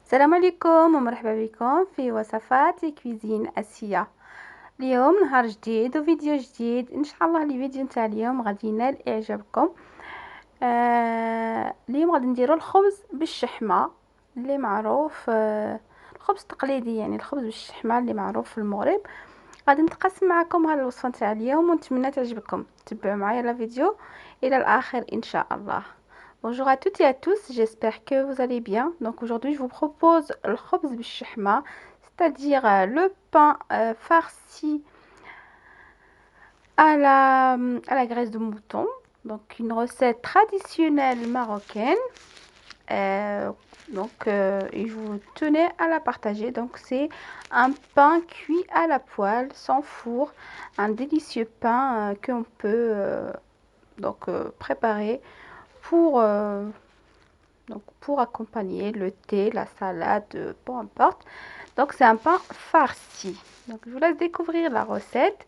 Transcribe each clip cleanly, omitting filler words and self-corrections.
السلام عليكم ومرحبا بكم في وصفات كويزين آسيا. اليوم نهار جديد وفيديو جديد ان شاء الله. الفيديو نتاع اليوم غادي ينال اعجابكم. اليوم غادي نديرو الخبز بالشحمه اللي معروف، الخبز التقليدي، يعني الخبز بالشحمه اللي معروف في المغرب. غادي نتقاسم معكم هذه الوصفه نتاع اليوم ونتمنى تعجبكم. تبعوا معايا لا فيديو الى الاخر ان شاء الله. Bonjour à toutes et à tous, j'espère que vous allez bien. Donc aujourd'hui je vous propose le khobz بالشحمة, c'est-à-dire le pain farci à la graisse de mouton. Donc une recette traditionnelle marocaine. Et je vous tenais à la partager. Donc c'est un pain cuit à la poêle, sans four, un délicieux pain qu'on peut préparer pour accompagner le thé, la salade, peu importe. Donc c'est un pain farci. Donc je vous laisse découvrir la recette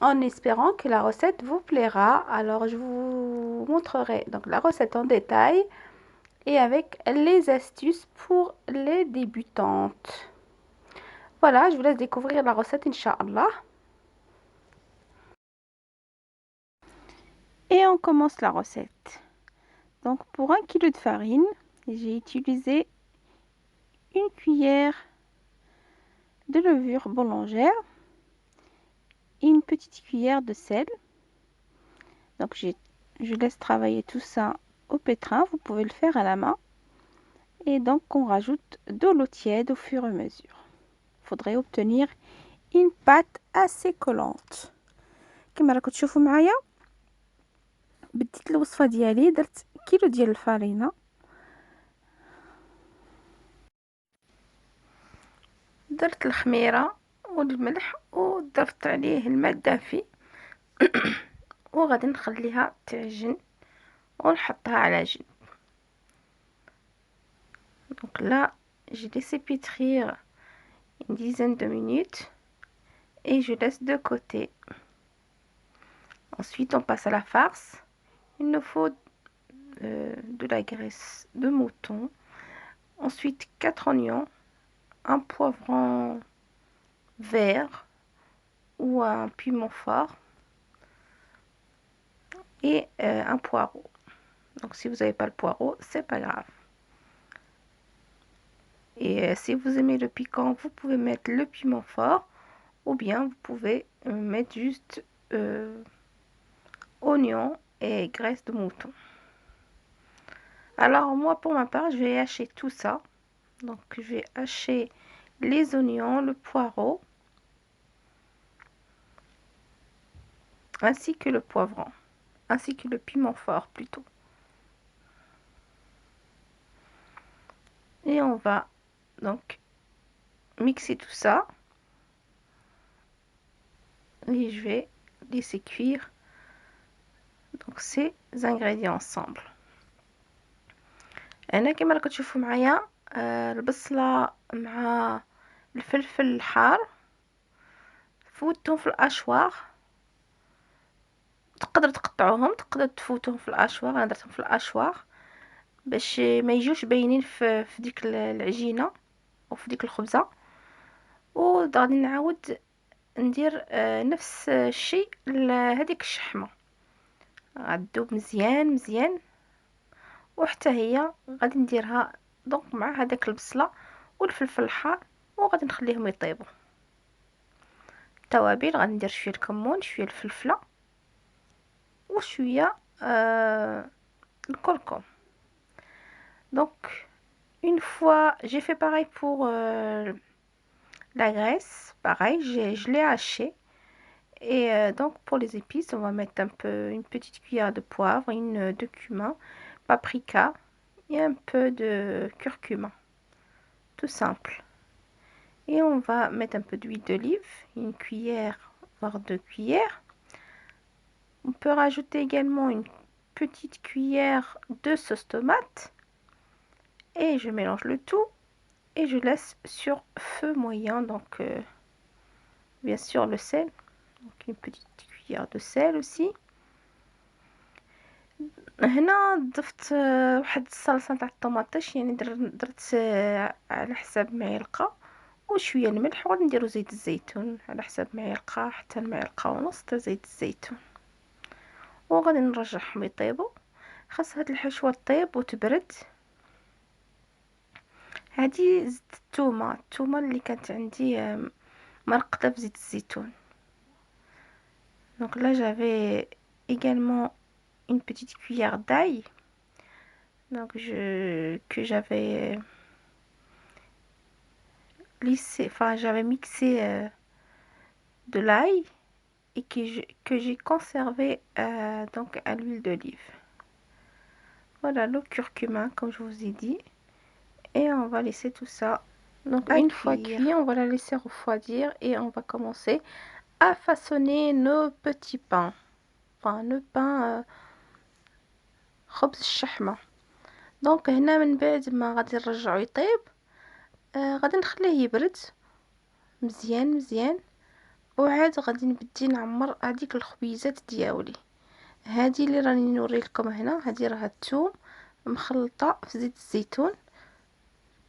en espérant que la recette vous plaira. Alors je vous montrerai donc la recette en détail et avec les astuces pour les débutantes. Voilà, je vous laisse découvrir la recette, Inch'Allah. Et on commence la recette. Donc pour 1 kg de farine, j'ai utilisé une cuillère de levure boulangère et une petite cuillère de sel. Donc je laisse travailler tout ça au pétrin, vous pouvez le faire à la main. Et donc on rajoute de l'eau tiède au fur et à mesure. Il faudrait obtenir une pâte assez collante. كما راكم تشوفوا معايا بديت الوصفه ديالي، درت كيلو ديال الفرينه، درت الخميره والملح وضفت عليه الماء الدافي وغادي نخليها تعجن ونحطها على جنب. Donc là, j'ai laissé pétrir une dizaine de minutes et je laisse de côté. Ensuite, on passe à la farce. Il nous faut de la graisse de mouton. Ensuite, 4 oignons, un poivron vert ou un piment fort et un poireau. Donc si vous n'avez pas le poireau, c'est pas grave. Et si vous aimez le piquant, vous pouvez mettre le piment fort ou bien vous pouvez mettre juste oignons et graisse de mouton. Alors moi pour ma part, je vais hacher tout ça. Donc je vais hacher les oignons, le poireau ainsi que le poivron, ainsi que le piment fort plutôt. Et on va donc mixer tout ça et je vais laisser cuire donc ces ingrédients ensemble. هنا كما راكم تشوفوا معايا البصله مع الفلفل الحار فوتهم في الاشواغ. تقدر تقطعوهم، تقدر تفوتوهم في الاشواغ، انا درتهم في الاشواغ باش ما يجوش باينين في ديك العجينه او في ديك الخبزه. وغادي نعاود ندير نفس الشيء لهذيك الشحمه، غتذوب مزيان مزيان وحتى هي غادي نديرها دونك مع هذاك البصله والفلفل الحار وغادي نخليهم يطيبوا. التوابل غادي ندير شويه الكمون، شويه الفلفله وشويه الكركم. Donc une fois j'ai fait pareil pour la graisse, pareil je l'ai haché. Et donc pour les épices, on va mettre un peu, une petite cuillère de poivre, de cumin, paprika et un peu de curcuma, tout simple. Et on va mettre un peu d'huile d'olive, une cuillère voire 2 cuillères. On peut rajouter également une petite cuillère de sauce tomate et je mélange le tout et je laisse sur feu moyen. Donc bien sûr le sel, donc une petite cuillère de sel aussi. هنا ضفت واحد الصلصه تاع الطوماطيش، يعني درت على حساب معلقه وشويه الملح، وغادي نديرو زيت الزيتون على حساب معلقه حتى المعلقه ونص تاع زيت الزيتون، وغادي نرجعهم يطيبوا. خاص هاد الحشوه طيب وتبرد. هادي زدت الثومه اللي كانت عندي مرقده في زيت الزيتون. Donc là j'avais également une petite cuillère d'ail, donc que j'avais lissé, enfin j'avais mixé de l'ail et que j'ai conservé donc à l'huile d'olive. Voilà le curcuma comme je vous ai dit, et on va laisser tout ça. Donc une fois cuit, on va la laisser refroidir et on va commencer à façonner nos petits pains. Enfin le pain خبز الشحمة. دونك هنا من بعد ما غادي نرجعو يطيب غادي نخليه يبرد مزيان مزيان، وعاد غادي نبدي نعمر هذيك الخبيزات ديالي. هذه اللي راني نوري لكم هنا، هذه راه الثوم مخلطه في زيت الزيتون،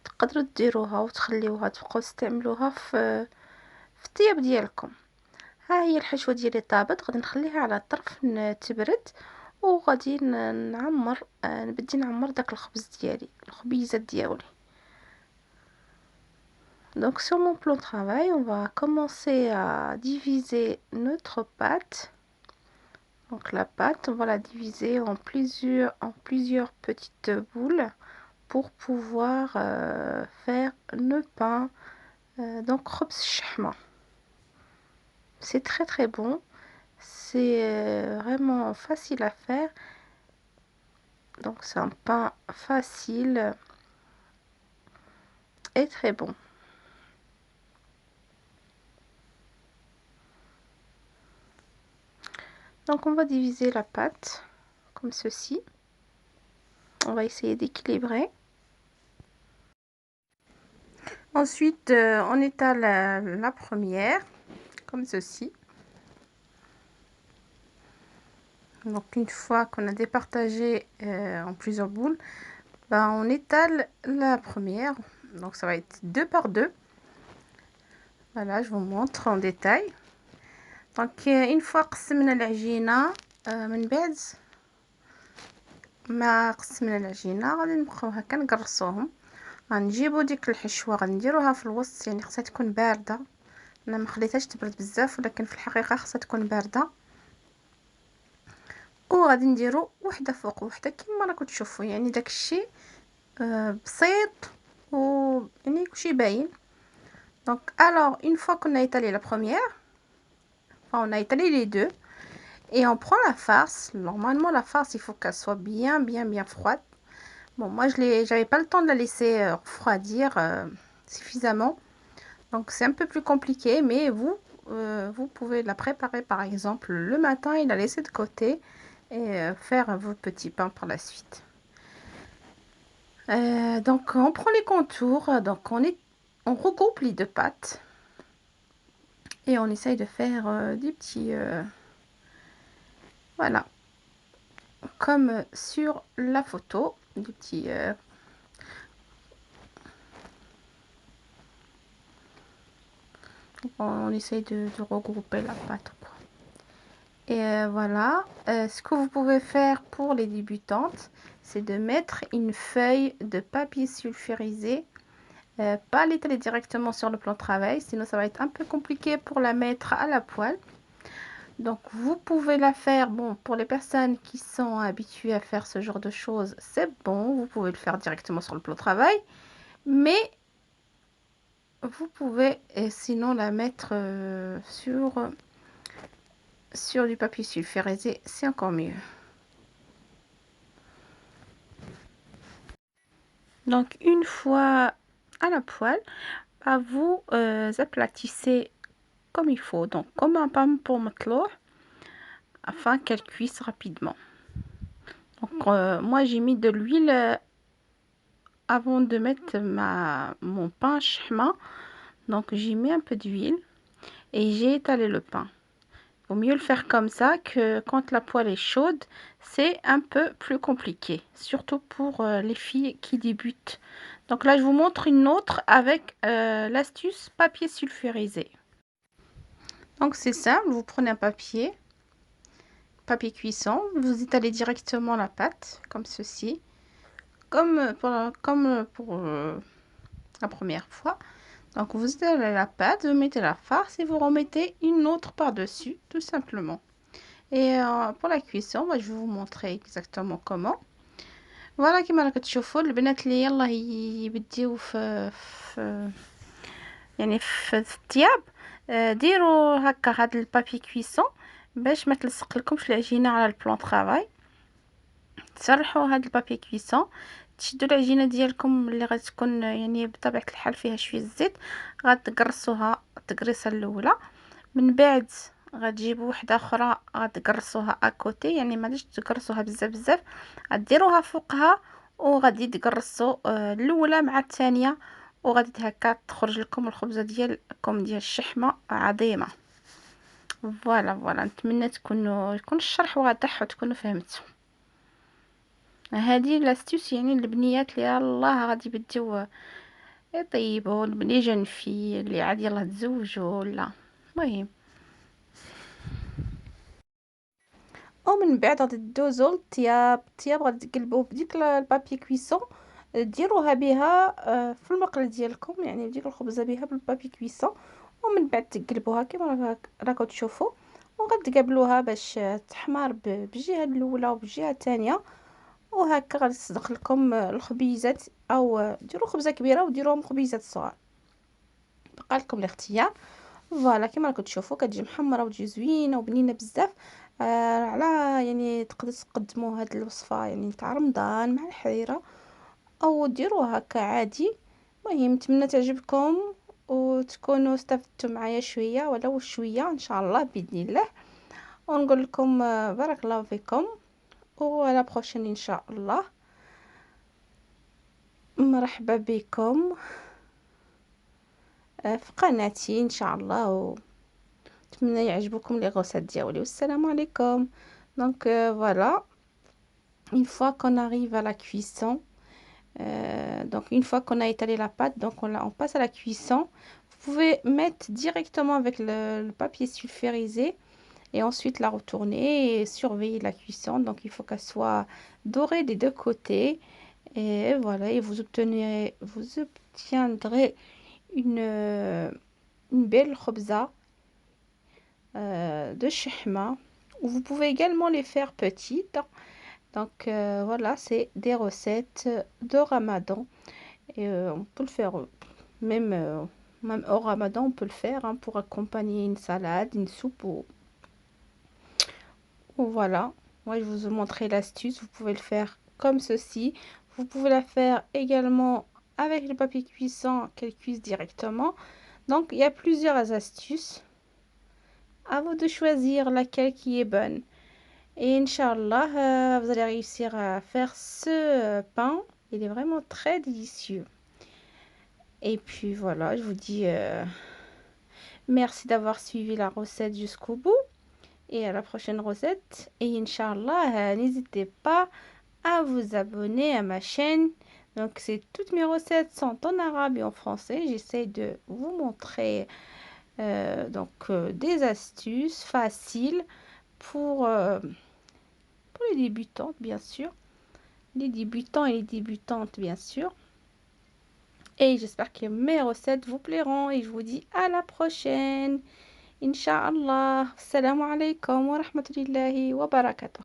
تقدروا ديروها وتخليوها تبقاو تستعملوها في الطياب ديالكم. ها هي الحشوه ديالي طابت، غادي نخليها على الطرف تبرد، وغادي نعمر نبدي نعمر داك الخبز ديالي الخبيزات ديالي. Donc sur mon plan de travail, on va commencer à diviser notre pâte. Donc la pâte, on va la diviser en plusieurs petites boules pour pouvoir faire le pain. Donc خبز الشحمة. C'est très très bon. C'est vraiment facile à faire. Donc c'est un pain facile et très bon. Donc on va diviser la pâte comme ceci. On va essayer d'équilibrer. Ensuite on étale la première comme ceci. Donc une fois qu'on a départagé en plusieurs boules, ben, on étale la première. Donc ça va être 2 par 2. Voilà, je vous montre en détail. Donc une fois قسمنا العجينه من بعد ما قسمنا العجينه غادي نبقاو هكا نقرصوهم. غنجيبو ديك الحشوه غنديروها في الوسط، يعني خصها تكون بارده. انا ما خليتهاش تبرد بزاف، ولكن في الحقيقه خصها تكون بارده. وغادي نديرو وحده فوق وحده كما راكم تشوفوا، يعني داكشي بسيط و يعني كلشي باين. Donc alors une fois qu'on a étalé la première, enfin on a étalé les deux, et on prend la farce. Normalement la farce il faut qu'elle soit bien froide. Bon moi j'avais pas le temps de la laisser refroidir suffisamment, donc c'est un peu plus compliqué, mais vous pouvez la préparer par exemple le matin et la laisser de côté et faire vos petits pains par la suite. Donc on prend les contours, donc on regroupe les deux pâtes et on essaye de faire des petits voilà, comme sur la photo, des petits on essaye de regrouper la pâte, quoi. Et voilà, ce que vous pouvez faire pour les débutantes, c'est de mettre une feuille de papier sulfurisé, pas l'étaler directement sur le plan de travail, sinon ça va être un peu compliqué pour la mettre à la poêle. Donc vous pouvez la faire, bon, pour les personnes qui sont habituées à faire ce genre de choses, c'est bon, vous pouvez le faire directement sur le plan de travail, mais vous pouvez sinon la mettre sur du papier sulfurisé, c'est encore mieux. Donc une fois à la poêle, vous aplatissez comme il faut, donc comme un pain pour matelot, afin qu'elle cuise rapidement. Donc moi j'ai mis de l'huile avant de mettre mon pain shahma. Donc j'ai mis un peu d'huile et j'ai étalé le pain. Vaut mieux le faire comme ça que quand la poêle est chaude, c'est un peu plus compliqué, surtout pour les filles qui débutent. Donc là, je vous montre une autre avec l'astuce papier sulfurisé. Donc c'est simple, vous prenez un papier cuisson, vous étalez directement la pâte, comme ceci, comme pour la première fois. Donc vous étalez la pâte, vous mettez la farce et vous remettez une autre par-dessus, tout simplement. Et pour la cuisson, je vais vous montrer exactement comment. فوالا كيما راكم تشوفوا البنات اللي يلا يبديو في الثياب، ديروا هكا هاد البابي كويسون باش ما تلصق لكمش العجينه على البلان طرافاي. تسرحوا هاد البابي كويسون، تشدوا العجينه ديالكم اللي غتكون يعني بطبيعه الحال فيها شويه الزيت، غتقرصوها التقريصه الاولى، من بعد غتجيبوا وحده اخرى غتقرصوها اكوتي، يعني ما غاديش تقرصوها بزاف، غديروها فوقها وغادي تقرصوا الاولى مع الثانيه، وغادي هكا تخرج لكم الخبزه ديالكم ديال الشحمه عظيمه. فوالا نتمنى يكون الشرح واضح وتكونوا فهمتوا. هذه لاستيوس يعني البنيات اللي يلاه غادي يبداو يطيبوا، لي جون في اللي عاد يلاه تزوجوا ولا المهم. ومن بعد غادي دوزو للطياب. غادي تقلبوه بديك البابي كويسون، ديروها بها في المقله ديالكم، يعني ديروا الخبزه بها بالبابي كويسون، ومن بعد تقلبوها كما راكم تشوفوا، وغتقابلوها باش تحمر بالجهه الاولى وبالجهه الثانيه، وهكا غادي تصدق لكم الخبيزات، او ديروا خبزه كبيره وديروهم خبيزات صغار، بقى لكم الاختيار. فوالا كما راكم تشوفوا كتجي محمره وتجي زوينه وبنينه بزاف. على يعني تقدروا تقدموا هذه الوصفه يعني نتاع رمضان مع الحريره، او ديروها هكا عادي. المهم نتمنى تعجبكم وتكونوا استفدتوا معايا شويه ولو شويه ان شاء الله باذن الله، ونقول لكم بارك الله فيكم وعلى بروشين ان شاء الله. مرحبا بكم في قناتي ان شاء الله، نتمنى يعجبكم لي غوصات ديالي، والسلام عليكم. Donc voilà, une fois qu'on arrive à la cuisson, donc une fois qu'on a étalé la pâte, donc on passe à la cuisson. Vous pouvez mettre directement avec le papier sulfurisé et ensuite la retourner et surveiller la cuisson. Donc il faut qu'elle soit dorée des deux côtés, et voilà, et vous obtiendrez une belle khobza de shahma. Vous pouvez également les faire petites. Donc voilà, c'est des recettes de Ramadan, et on peut le faire même au Ramadan, on peut le faire pour accompagner une salade, une soupe ou voilà. Moi je vous ai montré l'astuce, vous pouvez le faire comme ceci. Vous pouvez la faire également avec le papier cuisson qu'elle cuise directement. Donc il y a plusieurs astuces, à vous de choisir laquelle qui est bonne. Et Inch'Allah, vous allez réussir à faire ce pain. Il est vraiment très délicieux. Et puis voilà, je vous dis merci d'avoir suivi la recette jusqu'au bout. Et à la prochaine recette. Et Inch'Allah, n'hésitez pas à vous abonner à ma chaîne. Donc toutes mes recettes sont en arabe et en français. J'essaie de vous montrer des astuces faciles pour les débutantes, bien sûr. Les débutants et les débutantes, bien sûr. Et j'espère que mes recettes vous plairont. Et je vous dis à la prochaine. Inch'Allah. Assalamu alaikum wa rahmatullahi wa barakatuh.